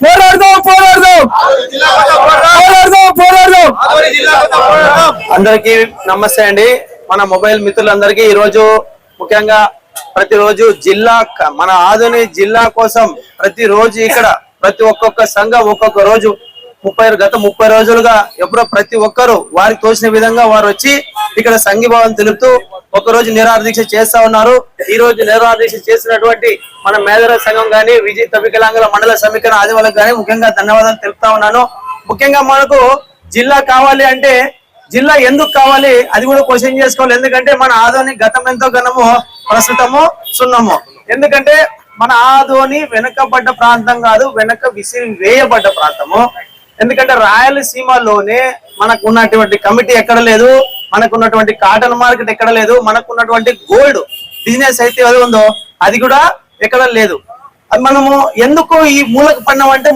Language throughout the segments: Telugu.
పోరాడదాం పోరాడదాం పోరాడదాం పోరాడదాం. అందరికీ నమస్తే అండి. మన మొబైల్ మిత్రులందరికీ ఈ రోజు ముఖ్యంగా ప్రతిరోజు జిల్లా మన ఆదోని జిల్లా కోసం ప్రతిరోజు ఇక్కడ ప్రతి ఒక్కొక్క సంఘం ఒక్కొక్క రోజు గత 30 రోజులుగా ఎప్పుడో ప్రతి ఒక్కరు వారికి తోచిన విధంగా వారు వచ్చి ఇక్కడ సంఘీభావం తెలుపుతూ ఒకరోజు నిరాహార దీక్ష చేస్తా ఉన్నారు. ఈ రోజు నిరాహార దీక్ష చేసినటువంటి మన మేధర సంఘం గాని విజేత వికలాంగుల మండల సమీకరణ ఆదివాళ్ళకు గాని ముఖ్యంగా ధన్యవాదాలు తెలుపుతా ఉన్నాను. ముఖ్యంగా మనకు జిల్లా కావాలి అంటే జిల్లా ఎందుకు కావాలి అది కూడా క్వశ్చన్ చేసుకోవాలి. ఎందుకంటే మన ఆదోని గతం ఎంతో ఘనము ప్రస్తుతము సున్నము. ఎందుకంటే మన ఆదోని వెనకబడ్డ ప్రాంతం కాదు, వెనక విసిరి వేయబడ్డ ప్రాంతము. ఎందుకంటే రాయలసీమలోనే మనకు ఉన్నటువంటి కమిటీ ఎక్కడ లేదు, మనకున్నటువంటి కాటన్ మార్కెట్ ఎక్కడ లేదు, మనకున్నటువంటి గోల్డ్ బిజినెస్ అయితే అది ఉందో అది కూడా ఎక్కడ లేదు. అది మనము ఎందుకు ఈ మూలకు పడినామంటే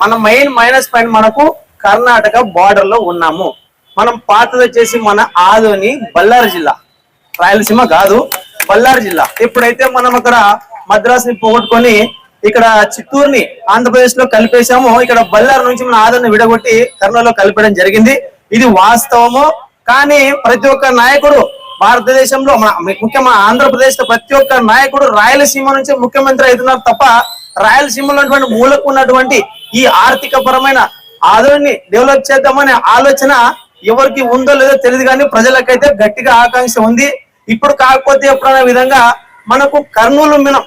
మన మెయిన్ మైనస్ పాయింట్ మనకు కర్ణాటక బార్డర్ లో ఉన్నాము. మనం పాతది వచ్చేసి మన ఆదోని బళ్ళారి జిల్లా, రాయలసీమ కాదు బళ్ళారి జిల్లా. ఎప్పుడైతే మనం అక్కడ మద్రాసుని పోగొట్టుకొని ఇక్కడ చిత్తూరుని ఆంధ్రప్రదేశ్ లో కలిపేశాము, ఇక్కడ బళ్ళారి నుంచి మన ఆదోని విడగొట్టి కర్నూలులో కలిపడం జరిగింది. ఇది వాస్తవము. కానీ ప్రతి ఒక్క నాయకుడు భారతదేశంలో ముఖ్యంగా ఆంధ్రప్రదేశ్ లో ప్రతి ఒక్క నాయకుడు రాయలసీమ నుంచి ముఖ్యమంత్రి అవుతున్నారు తప్ప రాయలసీమలో ఉన్నటువంటి మూలకు ఉన్నటువంటి ఈ ఆర్థిక పరమైన ఆదోని డెవలప్ చేద్దామనే ఆలోచన ఎవరికి ఉందో లేదో తెలియదు, కానీ ప్రజలకైతే గట్టిగా ఆకాంక్ష ఉంది. ఇప్పుడు కాకపోతే ఎప్పుడైనా విధంగా మనకు కర్నూలు మీద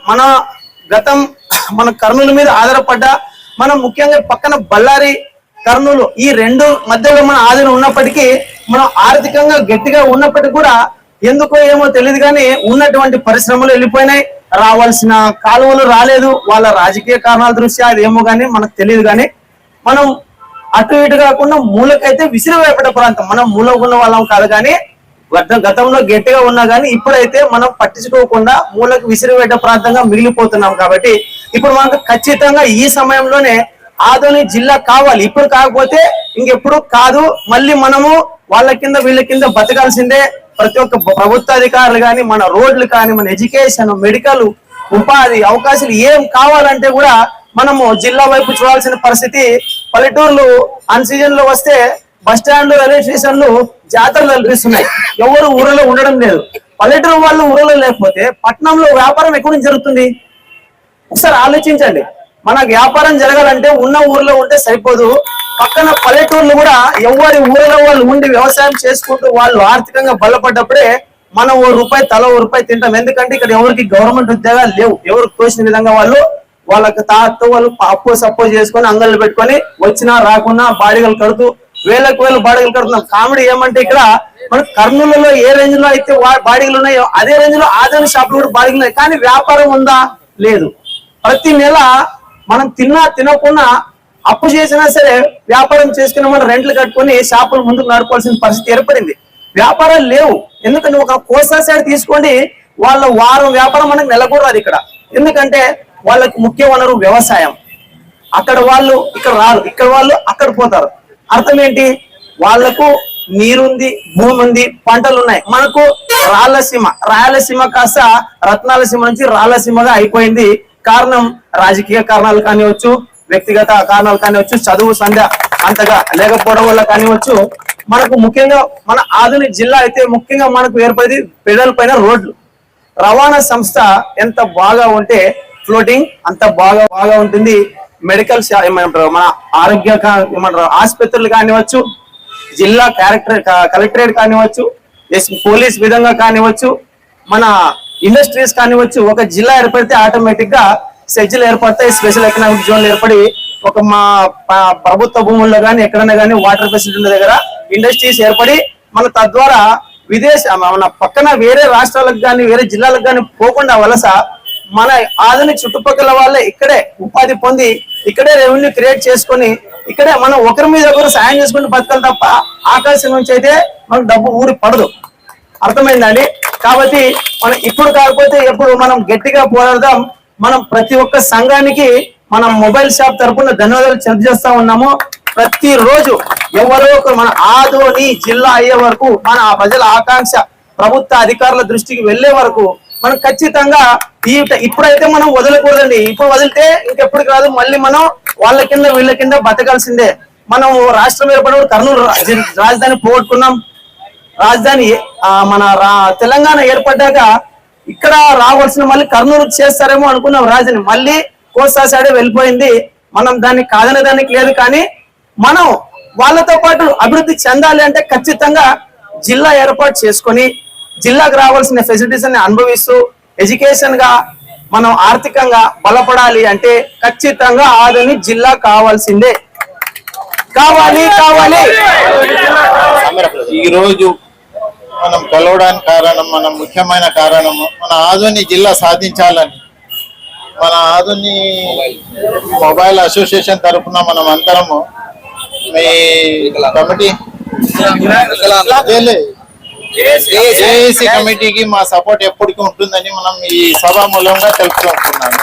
మన కర్నూలు మీద ఆధారపడ్డ మనం ముఖ్యంగా పక్కన బళ్ళారి కర్నూలు ఈ రెండు మధ్యలో మన ఆదోని ఉన్నప్పటికీ మనం ఆర్థికంగా గట్టిగా ఉన్నప్పటికీ కూడా ఎందుకో ఏమో తెలియదు కానీ ఉన్నటువంటి పరిశ్రమలు వెళ్ళిపోయినాయి, రావాల్సిన కాలువలు రాలేదు. వాళ్ళ రాజకీయ కారణాల దృష్ట్యా అదేమో కానీ మనకు తెలియదు. కానీ మనం అటు ఇటు కాకుండా మూలకైతే విసిరివేపడ ప్రాంతం, మనం మూలకున్న వాళ్ళం కాదు. కానీ గతంలో గట్టిగా ఉన్నా కానీ ఇప్పుడైతే మనం పట్టించుకోకుండా మూలకు విసిరివేట ప్రాంతంగా మిగిలిపోతున్నాం. కాబట్టి ఇప్పుడు మనకు ఖచ్చితంగా ఈ సమయంలోనే ఆదోని జిల్లా కావాలి. ఇప్పుడు కాకపోతే ఇంకెప్పుడు కాదు. మళ్ళీ మనము వాళ్ళ కింద వీళ్ళ కింద బతకాల్సిందే. ప్రతి ఒక్క ప్రభుత్వ అధికారులు కానీ మన రోడ్లు కానీ మన ఎడ్యుకేషన్ మెడికల్ ఉపాధి అవకాశాలు ఏం కావాలంటే కూడా మనము జిల్లా వైపు చూడాల్సిన పరిస్థితి. పల్లెటూర్లు అన్ సీజన్ లో వస్తే బస్ స్టాండ్లు రైల్వే స్టేషన్లు జాతరలు కల్పిస్తున్నాయి, ఎవరు ఊరిలో ఉండడం లేదు. పల్లెటూరు వాళ్ళు ఊరిలో లేకపోతే పట్టణంలో వ్యాపారం ఎక్కడి నుంచి జరుగుతుంది? ఒకసారి ఆలోచించండి. మన వ్యాపారం జరగాలంటే ఉన్న ఊర్లో ఉంటే సరిపోదు, పక్కన పల్లెటూర్లు కూడా ఎవరి ఊరిలో వాళ్ళు ఉండి వ్యవసాయం చేసుకుంటూ వాళ్ళు ఆర్థికంగా బలపడ్డప్పుడే మనం తల రూపాయి తింటాం. ఎందుకంటే ఇక్కడ ఎవరికి గవర్నమెంట్ ఉద్యోగాలు లేవు. ఎవరికి తోచిన విధంగా వాళ్ళకి తాతో వాళ్ళు అప్పో చేసుకొని అంగళ్ళు పెట్టుకొని వచ్చినా రాకున్నా బాడిగలు కడుతూ వేలకు బాడిగలు కడుతున్నాం. కామెడీ ఏమంటే ఇక్కడ మన కర్నూలులో ఏ రేంజ్ లో అయితే బాడిగలు ఉన్నాయో అదే రేంజ్ లో ఆదోని షాపులు కూడా బాడిగలు ఉన్నాయి. కానీ వ్యాపారం ఉందా? లేదు. ప్రతి నెల మనం తినకుండా అప్పు చేసినా సరే వ్యాపారం చేసుకుని మనం రెంట్లు కట్టుకొని షాపులు ముందుకు నడుపుకోవాల్సిన పరిస్థితి ఏర్పడింది. వ్యాపారాలు లేవు. ఎందుకంటే ఒక కోస్తా సైడ్ తీసుకోండి, వాళ్ళ వారం వ్యాపారం మనకు నెలకూడదు ఇక్కడ. ఎందుకంటే వాళ్ళకి ముఖ్య వనరు వ్యవసాయం. అక్కడ వాళ్ళు ఇక్కడ రారు, ఇక్కడ వాళ్ళు అక్కడ పోతారు. అర్థం ఏంటి? వాళ్లకు నీరుంది, భూమి ఉంది, పంటలు ఉన్నాయి. మనకు రాయలసీమ కాస్త రత్నాలసీమ నుంచి రాయలసీమగా అయిపోయింది. కారణం రాజకీయ కారణాలు కానివచ్చు, వ్యక్తిగత కారణాలు కానివచ్చు, చదువు సంధ్య అంతగా లేకపోవడం వల్ల కానివచ్చు. మనకు ముఖ్యంగా మన ఆదోని జిల్లా అయితే ముఖ్యంగా మనకు ఏర్పడింది పెడల పైన రోడ్లు. రవాణా సంస్థ ఎంత బాగా ఉంటే ఫ్లోటింగ్ అంత బాగా ఉంటుంది. మెడికల్ ఏమంటారు, మన ఆరోగ్య ఏమంటారు ఆసుపత్రులు కానివచ్చు, జిల్లా కలెక్టరేట్ కానివచ్చు, పోలీస్ విధంగా కానివచ్చు, మన ఇండస్ట్రీస్ కానివచ్చు. ఒక జిల్లా ఏర్పడితే ఆటోమేటిక్ గా సెజ్లు ఏర్పడతాయి, స్పెషల్ ఎకనామిక్ జోన్లు ఏర్పడి ఒక మా ప్రభుత్వ భూముల్లో కానీ ఎక్కడైనా కానీ వాటర్ ఫెసిలిటీ దగ్గర ఇండస్ట్రీస్ ఏర్పడి మన తద్వారా మన పక్కన వేరే రాష్ట్రాలకు కానీ వేరే జిల్లాలకు కానీ పోకుండా వలస మన ఆధునిక చుట్టుపక్కల వాళ్ళే ఇక్కడే ఉపాధి పొంది ఇక్కడే రెవెన్యూ క్రియేట్ చేసుకొని ఇక్కడే మనం ఒకరి మీద ఒకరు సాయం చేసుకుంటూ బతకాలి తప్ప ఆకాశం నుంచి అయితే మనకు డబ్బు ఊరి పడదు. అర్థమైందండి? కాబట్టి మనం ఇప్పుడు కాకపోతే ఎప్పుడు మనం గట్టిగా పోరాడదాం. మనం ప్రతి ఒక్క సంఘానికి మనం మొబైల్ షాప్ తరపున ధన్యవాదాలు తెలియజేస్తా ఉన్నాము. ప్రతిరోజు ఎవరో ఒకరు మన ఆదోని జిల్లా అయ్యే వరకు మన ప్రజల ఆకాంక్ష ప్రభుత్వ అధికారుల దృష్టికి వెళ్లే వరకు మనం ఖచ్చితంగా ఇప్పుడైతే మనం వదలకూడదండి. ఇప్పుడు వదిలితే ఇంకెప్పటికి రాదు. మళ్ళీ మనం వాళ్ళ కింద వీళ్ళ కింద బతకాల్సిందే. మనం రాష్ట్రం ఏర్పడినప్పుడు కర్నూలు రాజధాని పోగొట్టుకున్నాం. రాజధాని మన తెలంగాణ ఏర్పడ్డాక ఇక్కడ రావాల్సిన మళ్ళీ కర్నూలు చేస్తారేమో అనుకున్నాం రాజధాని. మళ్ళీ కోస్తా సైడే వెళ్ళిపోయింది. మనం దాన్ని కాదనే దానికి లేదు. కానీ మనం వాళ్ళతో పాటు అభివృద్ధి చెందాలి అంటే ఖచ్చితంగా జిల్లా ఏర్పాటు చేసుకొని జిల్లాకు రావాల్సిన ఫెసిలిటీస్ అన్ని అనుభవిస్తూ ఎడ్యుకేషన్ గా మనం ఆర్థికంగా బలపడాలి అంటే ఖచ్చితంగా ఆదోని జిల్లా కావాల్సిందే. కావాలి కావాలి. ఈ రోజు మనం కలవడానికి కారణం, మన ముఖ్యమైన కారణము మన ఆదోని జిల్లా సాధించాలని మన ఆదోని మొబైల్ అసోసియేషన్ తరఫున మనం అందరము మీ కమిటీ జేఏసీ కమిటీకి మా సపోర్ట్ ఎప్పటికీ ఉంటుందని మనం ఈ సభా మూలంగా తెలుపుకుంటున్నాను.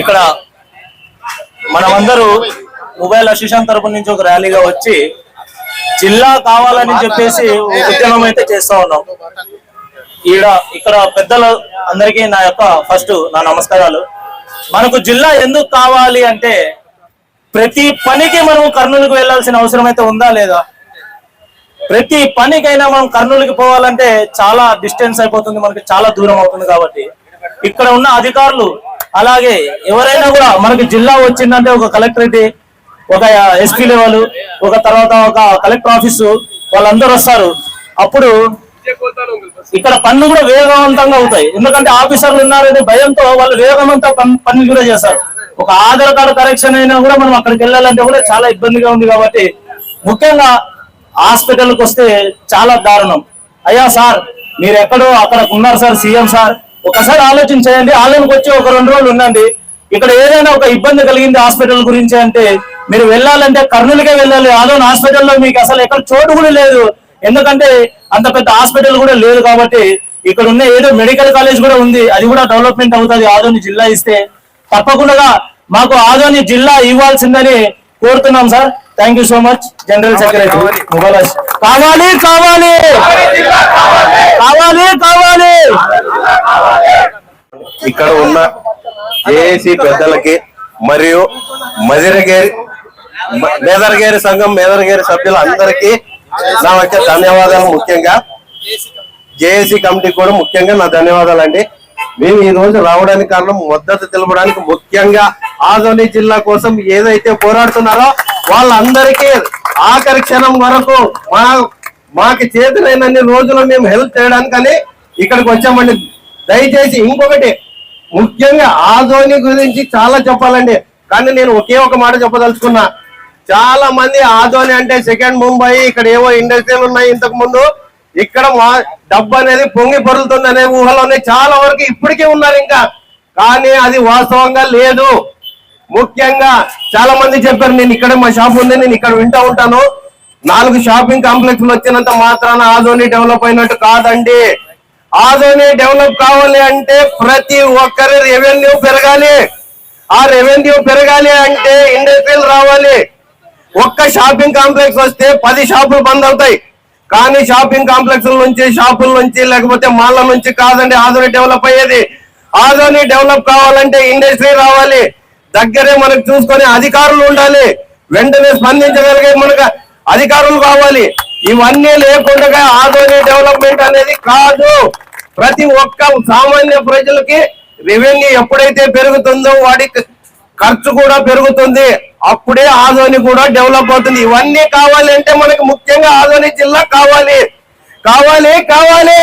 ఇక్కడ మనమందరూ మొబైల్ అసోసియేషన్ తరపు నుంచి ఒక ర్యాలీగా వచ్చి జిల్లా కావాలని చెప్పేసి ఉద్యమం అయితే చేస్తా ఉన్నాం. ఇక్కడ పెద్దలు అందరికీ నా యొక్క ఫస్ట్ నా నమస్కారాలు. మనకు జిల్లా ఎందుకు కావాలి అంటే ప్రతి పనికి మనం కర్నూలుకు వెళ్లాల్సిన అవసరం అయితే ఉందా లేదా? ప్రతి పనికైనా మనం కర్నూలుకి పోవాలంటే చాలా డిస్టెన్స్ అయిపోతుంది, మనకి చాలా దూరం అవుతుంది. కాబట్టి ఇక్కడ ఉన్న అధికారులు అలాగే ఎవరైనా కూడా మనకి జిల్లా వచ్చిందంటే ఒక కలెక్టరేట్, ఒక ఎస్పీ లెవెల్, ఒక తర్వాత ఒక కలెక్టర్ ఆఫీసు వాళ్ళందరూ వస్తారు. అప్పుడు ఇక్కడ పనులు కూడా వేగవంతంగా అవుతాయి. ఎందుకంటే ఆఫీసర్లు ఉన్నారనే భయంతో వాళ్ళు వేగవంతంగా పనులు కూడా చేస్తారు. ఒక ఆధార్ కార్డు కరెక్షన్ అయినా కూడా మనం అక్కడికి వెళ్ళాలంటే కూడా చాలా ఇబ్బందిగా ఉంది. కాబట్టి ముఖ్యంగా హాస్పిటల్కి వస్తే చాలా దారుణం. అయ్యా సార్ మీరు ఎక్కడో అక్కడ ఉన్నారు సార్, సీఎం సార్ ఒకసారి ఆలోచించేయండి. ఆలయానికి వచ్చి ఒక 2 రోజులు ఉండండి. ఇక్కడ ఏదైనా ఒక ఇబ్బంది కలిగింది హాస్పిటల్ గురించి అంటే మీరు వెళ్ళాలంటే కర్నూలుకే వెళ్ళాలి. ఆదోని హాస్పిటల్లో మీకు అసలు ఎక్కడ చోటు కూడా లేదు. ఎందుకంటే అంత పెద్ద హాస్పిటల్ కూడా లేదు. కాబట్టి ఇక్కడ ఉన్న ఏదో మెడికల్ కాలేజ్ కూడా ఉంది, అది కూడా డెవలప్మెంట్ అవుతుంది ఆదోని జిల్లా ఇస్తే. తప్పకుండా మాకు ఆదోని జిల్లా ఇవ్వాల్సిందని కోరుతున్నాం sir. Thank you so much. General secretary mobile కావాలి కావాలి కావాలి కావాలి. ఇక్కడ ఉన్న జేఏసీ పెద్దలకి మరియు మేదరగేరి సంఘం మేదరగేరి సభ్యులందరికీ నా వచ్చే ధన్యవాదాలు. ముఖ్యంగా జేఏసీ కమిటీకి కూడా ముఖ్యంగా నా ధన్యవాదాలు అండి. మేము ఈ రోజు రావడానికి కారణం మద్దతు తెలపడానికి, ముఖ్యంగా ఆదోని జిల్లా కోసం ఏదైతే పోరాడుతున్నారో వాళ్ళందరికీ ఆఖరి క్షణం వరకు మాకు చేతులైనన్ని రోజులు మేము హెల్ప్ చేయడానికని ఇక్కడికి వచ్చామండి. దయచేసి ఇంకొకటి ముఖ్యంగా ఆదోని గురించి చాలా చెప్పాలండి, కానీ నేను ఒకే ఒక మాట చెప్పదలుచుకున్నా. చాలా మంది ఆదోని అంటే సెకండ్ ముంబై, ఇక్కడ ఏవో ఇండస్ట్రీలు ఉన్నాయి. ఇంతకు ముందు ఇక్కడ డబ్బు అనేది పొంగి పొరులుతుంది అనే ఊహలోనే చాలా వరకు ఇప్పటికీ ఉన్నారు ఇంకా. కానీ అది వాస్తవంగా లేదు. ముఖ్యంగా చాలా మంది చెప్పారు నేను ఇక్కడ మా షాప్ ఉంది, నేను ఇక్కడ వింటూ ఉంటాను. 4 షాపింగ్ కాంప్లెక్స్లు వచ్చినంత మాత్రాన ఆదోని డెవలప్ అయినట్టు కాదండి. ఆదోని డెవలప్ కావాలి అంటే ప్రతి ఒక్కరి రెవెన్యూ పెరగాలి. ఆ రెవెన్యూ పెరగాలి అంటే ఇండస్ట్రీలు రావాలి. ఒక్క షాపింగ్ కాంప్లెక్స్ వస్తే 10 షాపులు బంద్ అవుతాయి. కానీ షాపింగ్ కాంప్లెక్స్ నుంచి, షాపుల నుంచి, లేకపోతే మాల్ల నుంచి కాదండి ఆదోని డెవలప్ అయ్యేది. ఆదోని డెవలప్ కావాలంటే ఇండస్ట్రీ రావాలి, దగ్గరే మనకు చూసుకొని అధికారులు ఉండాలి, వెంటనే స్పందించగలిగే మనకు అధికారులు కావాలి. ఇవన్నీ లేకుండా ఆదోని డెవలప్మెంట్ అనేది కాదు. ప్రతి ఒక్క సామాన్య ప్రజలకి రెవెన్యూ ఎప్పుడైతే పెరుగుతుందో వాడికి ఖర్చు కూడా పెరుగుతుంది. అప్పుడే ఆదోని కూడా డెవలప్ అవుతుంది. ఇవన్నీ కావాలి అంటే మనకు ముఖ్యంగా ఆదోని జిల్లా కావాలి కావాలి కావాలి.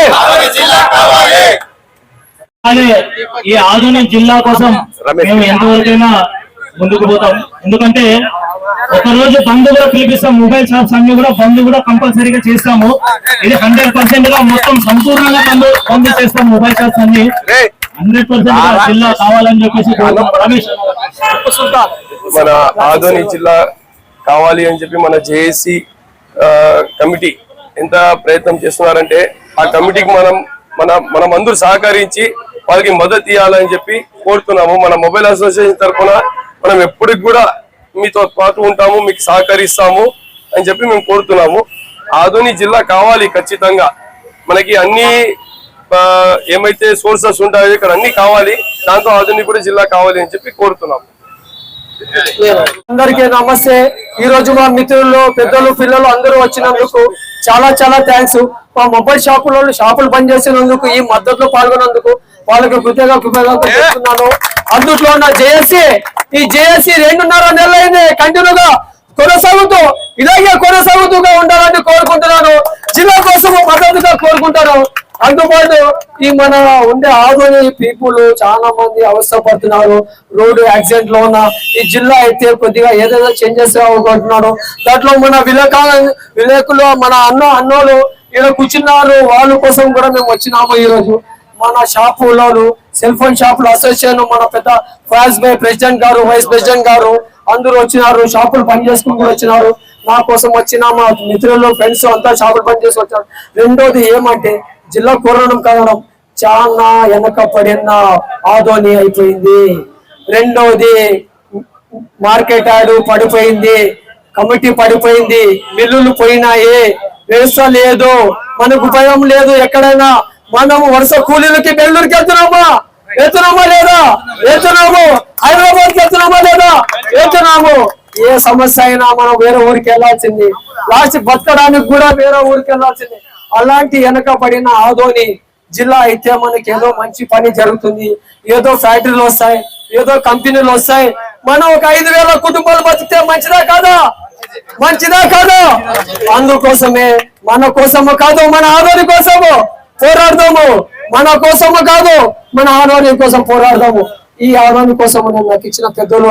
ఈ ఆదోని జిల్లా కోసం మేము ఎంతవరకైనా ముందుకు పోతాం. ఎందుకంటే ఒక రోజు బంద్ కూడా పిలిపిస్తాం. మొబైల్ షాప్స్ అన్ని కూడా బంద్ కూడా కంపల్సరీగా చేస్తాము. ఇది 100% గా మొత్తం సంపూర్ణంగా బంద్ చేస్తాం. మొబైల్ షాప్స్ అన్ని 100% జిల్లా కావాలని చెప్పేసి రమేష్ మన ఆదోని జిల్లా కావాలి అని చెప్పి మన జేఏసీ కమిటీ ఎంత ప్రయత్నం చేస్తున్నారంటే ఆ కమిటీకి మనం అందరూ సహకరించి వాళ్ళకి మద్దతు ఇవ్వాలని చెప్పి కోరుతున్నాము. మన మొబైల్ అసోసియేషన్ తరఫున మనం ఎప్పటికి కూడా మీతో పాటు ఉంటాము, మీకు సహకరిస్తాము అని చెప్పి మేము కోరుతున్నాము. ఆదోని జిల్లా కావాలి ఖచ్చితంగా. మనకి అన్ని ఏమైతే సోర్సెస్ ఉంటాయో ఇక్కడ అన్ని కావాలి, దాంతో ఆదోని కూడా జిల్లా కావాలి అని చెప్పి కోరుతున్నాము. అందరికీ నమస్తే. ఈ రోజు మా మిత్రులు, పెద్దలు, పిల్లలు అందరూ వచ్చినందుకు చాలా చాలా థ్యాంక్స్. మా మొబైల్ షాపులు పనిచేసినందుకు, ఈ మద్దతులో పాల్గొన్నందుకు వాళ్ళకి కృతజ్ఞతలు చెప్తున్నాను. అందుట్లో ఉన్న ఈ జేఏసీ 2.5 నెలలైంది కంటిన్యూగా కొనసాగుతూ ఇలాగే కొనసాగుతూగా ఉండాలని కోరుకుంటున్నాను. జిల్లా కోసం మద్దతుగా కోరుకుంటాను. అందుబాటు ఈ మన ఉండే ఆదోని పీపుల్ చాలా మంది అవస్థపడుతున్నారు. రోడ్డు యాక్సిడెంట్ లో ఉన్న ఈ జిల్లా అయితే కొద్దిగా ఏదైనా చేంజెస్ అనుకుంటున్నాను. దాంట్లో మన విలేకులు మన అన్నోళ్ళు ఇక్కడ కూర్చున్నారు. వాళ్ళ కోసం కూడా మేము వచ్చినాము. ఈ రోజు మన షాపులలో సెల్ ఫోన్ షాపుల అసోసియేషన్ మన పెద్ద ఫయాజ్ భాయ్ ప్రెసిడెంట్ గారు, వైస్ ప్రెసిడెంట్ గారు అందరూ వచ్చినారు. షాపులు పని చేసుకుంటూ వచ్చినారు. నా కోసం వచ్చిన మా మిత్రులు, ఫ్రెండ్స్ అంతా షాపులు పని చేసి వచ్చారు. రెండోది ఏమంటే జిల్లా కోరడం కారణం చాలా వెనకపడిన ఆదోని అయిపోయింది. రెండోది మార్కెట్ యార్డు పడిపోయింది, కమిటీ పడిపోయింది, మిల్లులు పోయినాయి, వ్యవస్థ లేదు, మనకు భయం లేదు. ఎక్కడైనా మనము వరుస కూలీలకి బెంగళూరుకి వెళ్తున్నామా లేదా? వెళ్తున్నాము. హైదరాబాద్కి వెళ్తున్నామా లేదా? వెళ్తున్నాము. ఏ సమస్య అయినా మనం వేరే ఊరికి వెళ్లాల్సింది. లాస్ట్ బతకడానికి కూడా వేరే ఊరికి వెళ్లాల్సింది. అలాంటి వెనకబడిన ఆదోని జిల్లా అయితే మనకి ఏదో మంచి పని జరుగుతుంది, ఏదో ఫ్యాక్టరీలు వస్తాయి, ఏదో కంపెనీలు వస్తాయి. మనం ఒక 5,000 కుటుంబాలు బతికితే మంచిదా కాదా? మంచిదా కాదా? అందుకోసమే మన కోసము కాదు, మన ఆదోని కోసము పోరాడదాము. మన కోసము కాదు, మన ఆదోని కోసం పోరాడదాము. ఈ ఆదోని కోసము నాకు ఇచ్చిన పెద్దలు